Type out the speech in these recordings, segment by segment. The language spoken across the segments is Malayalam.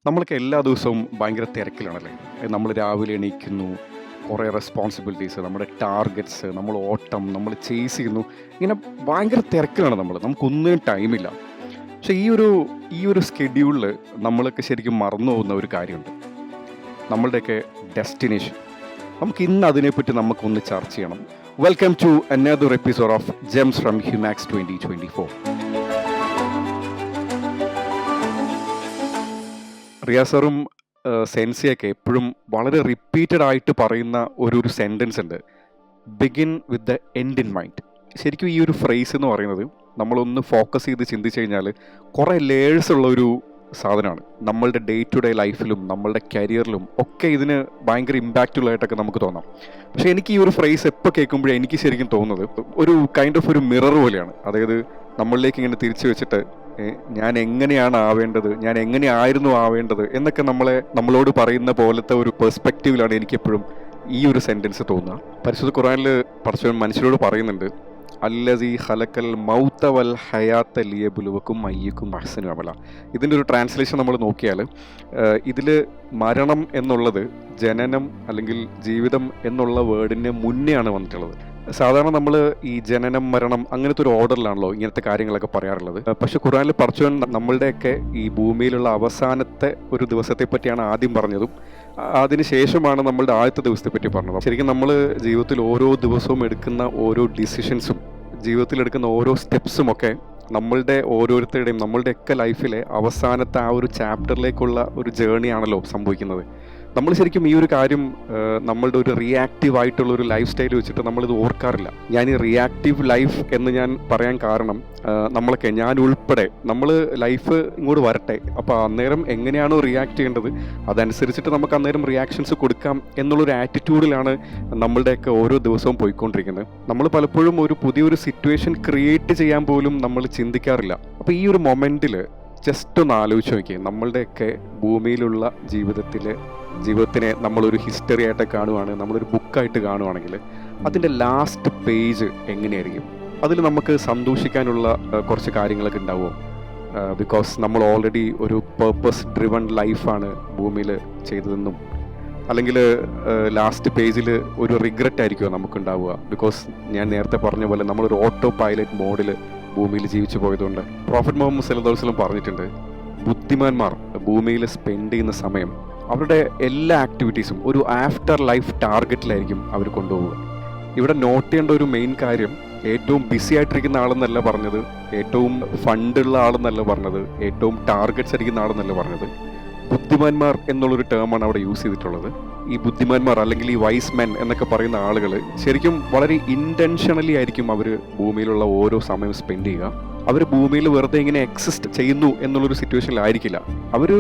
നമ്മളൊക്കെ എല്ലാ ദിവസവും ഭയങ്കര തിരക്കിലാണല്ലേ. നമ്മൾ രാവിലെ എണീക്കുന്നു, കുറേ റെസ്പോൺസിബിലിറ്റീസ്, നമ്മുടെ ടാർഗറ്റ്സ്, നമ്മൾ ഓട്ടം, നമ്മൾ ചേസ് ചെയ്യുന്നു. ഇങ്ങനെ ഭയങ്കര തിരക്കിലാണ് നമുക്കൊന്നിനും ടൈമില്ല. പക്ഷേ ഈ ഒരു സ്കെഡ്യൂളിൽ നമ്മളൊക്കെ ശരിക്കും മറന്നു പോകുന്ന ഒരു കാര്യമുണ്ട്, നമ്മളുടെയൊക്കെ ഡെസ്റ്റിനേഷൻ. നമുക്ക് ഇന്ന് അതിനെപ്പറ്റി നമുക്കൊന്ന് ചർച്ച ചെയ്യണം. Welcome to another episode of gems from Humax 2024. റിയാസറും സെൻസിയൊക്കെ എപ്പോഴും വളരെ റിപ്പീറ്റഡ് ആയിട്ട് പറയുന്ന ഒരു സെൻറ്റൻസ് ഉണ്ട്, begin with the end in mind. ശരിക്കും ഈ ഒരു ഫ്രേസ് എന്ന് പറയുന്നത് നമ്മളൊന്ന് ഫോക്കസ് ചെയ്ത് ചിന്തിച്ച് കഴിഞ്ഞാൽ കുറേ ലേയേഴ്സ് ഉള്ള ഒരു സാധനമാണ്. നമ്മളുടെ ഡേ ടു ഡേ ലൈഫിലും നമ്മളുടെ കരിയറിലും ഒക്കെ ഇതിന് ഭയങ്കര ഇമ്പാക്റ്റുള്ള ആയിട്ടൊക്കെ നമുക്ക് തോന്നാം. പക്ഷേ എനിക്ക് ഈ ഒരു ഫ്രേസ് എപ്പോൾ കേൾക്കുമ്പോഴേ എനിക്ക് ശരിക്കും തോന്നുന്നത് ഒരു കൈൻഡ് ഓഫ് ഒരു മിറർ പോലെയാണ്. അതായത് നമ്മളിലേക്ക് ഇങ്ങനെ തിരിച്ചു വെച്ചിട്ട് ഞാൻ എങ്ങനെയാണ് ആവേണ്ടത്, ഞാൻ എങ്ങനെയായിരുന്നു ആവേണ്ടത് എന്നൊക്കെ നമ്മളോട് പറയുന്ന പോലത്തെ ഒരു പെർസ്പെക്റ്റീവിലാണ് എനിക്കെപ്പോഴും ഈ ഒരു സെൻറ്റൻസ് തോന്നുക. പരിശുദ്ധ ഖുർആനിൽ പടച്ചവൻ മനുഷ്യരോട് പറയുന്നുണ്ട്, അല്ലസീ ഖലഖൽ മൗത വൽ ഹയാത്ത ലിയബ്ലുവക്കും അയ്യക്കും അഹ്സനു അമല. ഇതിൻ്റെ ഒരു ട്രാൻസ്ലേഷൻ നമ്മൾ നോക്കിയാൽ ഇതിൽ മരണം എന്നുള്ളത് ജനനം അല്ലെങ്കിൽ ജീവിതം എന്നുള്ള വേർഡിന് മുന്നെയാണ് വന്നിട്ടുള്ളത്. സാധാരണ നമ്മൾ ഈ ജനനം മരണം അങ്ങനത്തെ ഒരു ഓർഡറിലാണല്ലോ ഇങ്ങനത്തെ കാര്യങ്ങളൊക്കെ പറയാറുള്ളത്. പക്ഷെ ഖുർആനിൽ പടച്ചവൻ നമ്മളുടെയൊക്കെ ഈ ഭൂമിയിലുള്ള അവസാനത്തെ ഒരു ദിവസത്തെ പറ്റിയാണ് ആദ്യം പറഞ്ഞതും അതിനുശേഷമാണ് നമ്മളുടെ ആദ്യത്തെ ദിവസത്തെ പറ്റി പറഞ്ഞത്. ശരിക്കും നമ്മൾ ജീവിതത്തിൽ ഓരോ ദിവസവും എടുക്കുന്ന ഓരോ ഡിസിഷൻസും ജീവിതത്തിൽ എടുക്കുന്ന ഓരോ സ്റ്റെപ്സും ഒക്കെ നമ്മളുടെ ഓരോരുത്തരുടെയും നമ്മളുടെയൊക്കെ ലൈഫിലെ അവസാനത്തെ ആ ഒരു ചാപ്റ്ററിലേക്കുള്ള ഒരു ജേർണിയാണല്ലോ സംഭവിക്കുന്നത്. നമ്മൾ ശരിക്കും ഈ ഒരു കാര്യം നമ്മളുടെ ഒരു റിയാക്റ്റീവ് ആയിട്ടുള്ള ഒരു ലൈഫ് സ്റ്റൈൽ വെച്ചിട്ട് നമ്മളിത് ഓർക്കാറില്ല. ഞാൻ ഈ റിയാക്റ്റീവ് ലൈഫ് എന്ന് ഞാൻ പറയാൻ കാരണം നമ്മളൊക്കെ, ഞാൻ ഉൾപ്പെടെ, നമ്മൾ ലൈഫ് ഇങ്ങോട്ട് വരട്ടെ, അപ്പോൾ അന്നേരം എങ്ങനെയാണോ റിയാക്ട് ചെയ്യേണ്ടത് അതനുസരിച്ചിട്ട് നമുക്ക് അന്നേരം റിയാക്ഷൻസ് കൊടുക്കാം എന്നുള്ളൊരു ആറ്റിറ്റ്യൂഡിലാണ് നമ്മളുടെയൊക്കെ ഓരോ ദിവസവും പോയിക്കൊണ്ടിരിക്കുന്നത്. നമ്മൾ പലപ്പോഴും ഒരു പുതിയൊരു സിറ്റുവേഷൻ ക്രിയേറ്റ് ചെയ്യാൻ പോലും നമ്മൾ ചിന്തിക്കാറില്ല. അപ്പോൾ ഈ ഒരു മൊമെൻറ്റിൽ ജസ്റ്റ് ഒന്ന് ആലോചിച്ച് നോക്കിയേ, നമ്മളുടെയൊക്കെ ഭൂമിയിലുള്ള ജീവിതത്തിനെ നമ്മളൊരു ഹിസ്റ്ററി ആയിട്ട് കാണുവാണ്, നമ്മളൊരു ബുക്കായിട്ട് കാണുവാണെങ്കിൽ അതിൻ്റെ ലാസ്റ്റ് പേജ് എങ്ങനെയായിരിക്കും? അതിൽ നമുക്ക് സന്തോഷിക്കാനുള്ള കുറച്ച് കാര്യങ്ങളൊക്കെ ഉണ്ടാവുമോ? ബിക്കോസ് നമ്മൾ ഓൾറെഡി ഒരു പേർപ്പസ് ഡ്രിവൺ ലൈഫാണ് ഭൂമിയിൽ ചെയ്തതെന്നും, അല്ലെങ്കിൽ ലാസ്റ്റ് പേജിൽ ഒരു റിഗ്രറ്റ് ആയിരിക്കുമോ നമുക്കുണ്ടാവുക? ബിക്കോസ് ഞാൻ നേരത്തെ പറഞ്ഞ പോലെ നമ്മളൊരു ഓട്ടോ പൈലറ്റ് മോഡിൽ ഭൂമിയിൽ ജീവിച്ചു പോയതുകൊണ്ട്. പ്രോഫറ്റ് മുഹമ്മദ് സല്ലല്ലാഹു അലൈഹി വസല്ലം പറഞ്ഞിട്ടുണ്ട്, ബുദ്ധിമാന്മാർ ഭൂമിയിൽ സ്പെൻഡ് ചെയ്യുന്ന സമയം അവരുടെ എല്ലാ ആക്ടിവിറ്റീസും ഒരു ആഫ്റ്റർ ലൈഫ് ടാർഗറ്റിലായിരിക്കും അവർ കൊണ്ടുപോവുക. ഇവിടെ നോട്ട് ചെയ്യേണ്ട ഒരു മെയിൻ കാര്യം, ഏറ്റവും ബിസി ആയിട്ടിരിക്കുന്ന ആളെന്നല്ല പറഞ്ഞത്, ഏറ്റവും ഫണ്ടുള്ള ആളെന്നല്ല പറഞ്ഞത്, ഏറ്റവും ടാർഗറ്റ്സ് അടിക്കുന്ന ആളെന്നല്ല പറഞ്ഞത്. ബുദ്ധിമാന്മാർ എന്നുള്ളൊരു ടേമാണ് അവിടെ യൂസ് ചെയ്തിട്ടുള്ളത്. ഈ ബുദ്ധിമാന്മാർ അല്ലെങ്കിൽ ഈ വൈസ് മെൻ എന്നൊക്കെ പറയുന്ന ആളുകൾ ശരിക്കും വളരെ ഇൻറ്റൻഷനലി ആയിരിക്കും അവർ ഭൂമിയിലുള്ള ഓരോ സമയം സ്പെൻഡ് ചെയ്യുക. അവർ ഭൂമിയിൽ വെറുതെ ഇങ്ങനെ എക്സിസ്റ്റ് ചെയ്യുന്നു എന്നുള്ളൊരു സിറ്റുവേഷനിലായിരിക്കില്ല. അവർ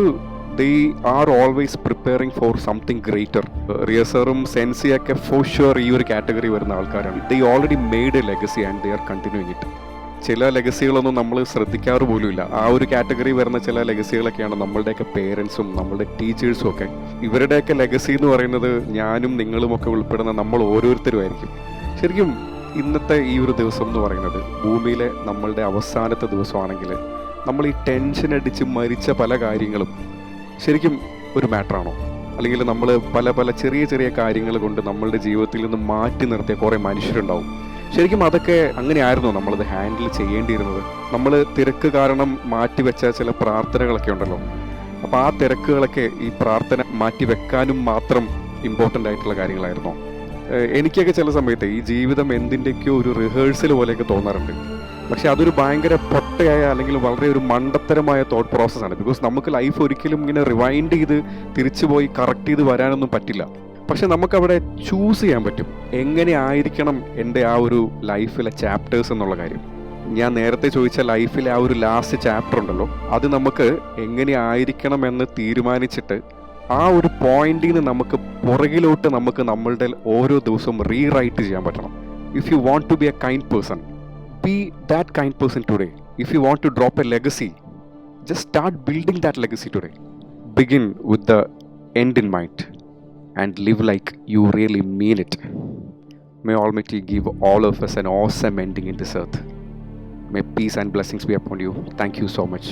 they are always preparing for something greater. റിയസറും സെൻസിയൊക്കെ ഫോർ ഷുവർ ഈ ഒരു കാറ്റഗറി വരുന്ന ആൾക്കാരാണ്. they already made a legacy and they are continuing it. ചില ലെഗസികളൊന്നും നമ്മൾ ശ്രദ്ധിക്കാറ് പോലുമില്ല. ആ ഒരു കാറ്റഗറി വരുന്ന ചില ലെഗസികളൊക്കെയാണ് നമ്മളുടെയൊക്കെ പേരൻസും നമ്മളുടെ ടീച്ചേഴ്സും ഒക്കെ. ഇവരുടെയൊക്കെ ലെഗസി എന്ന് പറയുന്നത് ഞാനും നിങ്ങളുമൊക്കെ ഉൾപ്പെടുന്ന നമ്മൾ ഓരോരുത്തരുമായിരിക്കും. ശരിക്കും ഇന്നത്തെ ഈ ഒരു ദിവസം എന്ന് പറയുന്നത് ഭൂമിയിലെ നമ്മളുടെ അവസാനത്തെ ദിവസമാണെങ്കിൽ നമ്മൾ ഈ ടെൻഷൻ അടിച്ച് മരിച്ച പല കാര്യങ്ങളും ശരിക്കും ഒരു മാറ്ററാണോ? അല്ലെങ്കിൽ നമ്മൾ പല ചെറിയ ചെറിയ കാര്യങ്ങൾ കൊണ്ട് നമ്മളുടെ ജീവിതത്തിൽ നിന്ന് മാറ്റി നിർത്തിയ കുറേ മനുഷ്യരുണ്ടാവും. ശരിക്കും അതൊക്കെ അങ്ങനെയായിരുന്നോ നമ്മളത് ഹാൻഡിൽ ചെയ്യേണ്ടിയിരുന്നത്? നമ്മൾ തിരക്ക് കാരണം മാറ്റിവെച്ച ചില പ്രാർത്ഥനകളൊക്കെ ഉണ്ടല്ലോ, അപ്പോൾ ആ തിരക്കുകളൊക്കെ ഈ പ്രാർത്ഥന മാറ്റി വെക്കാനും മാത്രം ഇമ്പോർട്ടൻ്റ് ആയിട്ടുള്ള കാര്യങ്ങളായിരുന്നോ? എനിക്കൊക്കെ ചില സമയത്ത് ഈ ജീവിതം എന്തിൻ്റെയൊക്കെയോ ഒരു റിഹേഴ്സൽ പോലെയൊക്കെ തോന്നാറുണ്ട്. പക്ഷെ അതൊരു ഭയങ്കര പൊട്ടയായ അല്ലെങ്കിൽ വളരെ ഒരു മണ്ടത്തരമായ തോട്ട് പ്രോസസ്സാണ്. ബിക്കോസ് നമുക്ക് ലൈഫ് ഒരിക്കലും ഇങ്ങനെ റിവൈൻഡ് ചെയ്ത് തിരിച്ചു പോയി കറക്റ്റ് ചെയ്ത് വരാനൊന്നും പറ്റില്ല. പക്ഷെ നമുക്കവിടെ ചൂസ് ചെയ്യാൻ പറ്റും എങ്ങനെ ആയിരിക്കണം എൻ്റെ ആ ഒരു ലൈഫിലെ ചാപ്റ്റേഴ്സ് എന്നുള്ള കാര്യം. ഞാൻ നേരത്തെ ചോദിച്ച ലൈഫിലെ ആ ഒരു ലാസ്റ്റ് ചാപ്റ്റർ ഉണ്ടല്ലോ, അത് നമുക്ക് എങ്ങനെ ആയിരിക്കണം എന്ന് തീരുമാനിച്ചിട്ട് ആ ഒരു പോയിന്റിൽ നിന്ന് നമുക്ക് പുറകിലോട്ട് നമുക്ക് നമ്മളുടെ ഓരോ ദിവസവും റീറൈറ്റ് ചെയ്യാൻ പറ്റണം. If you want to be a kind person, be that kind person today. If you want to drop a legacy, just start building that legacy today. Begin with the end in mind and live like you really mean it. May Almighty give all of us an awesome ending in this earth. May peace and blessings be upon you. Thank you so much.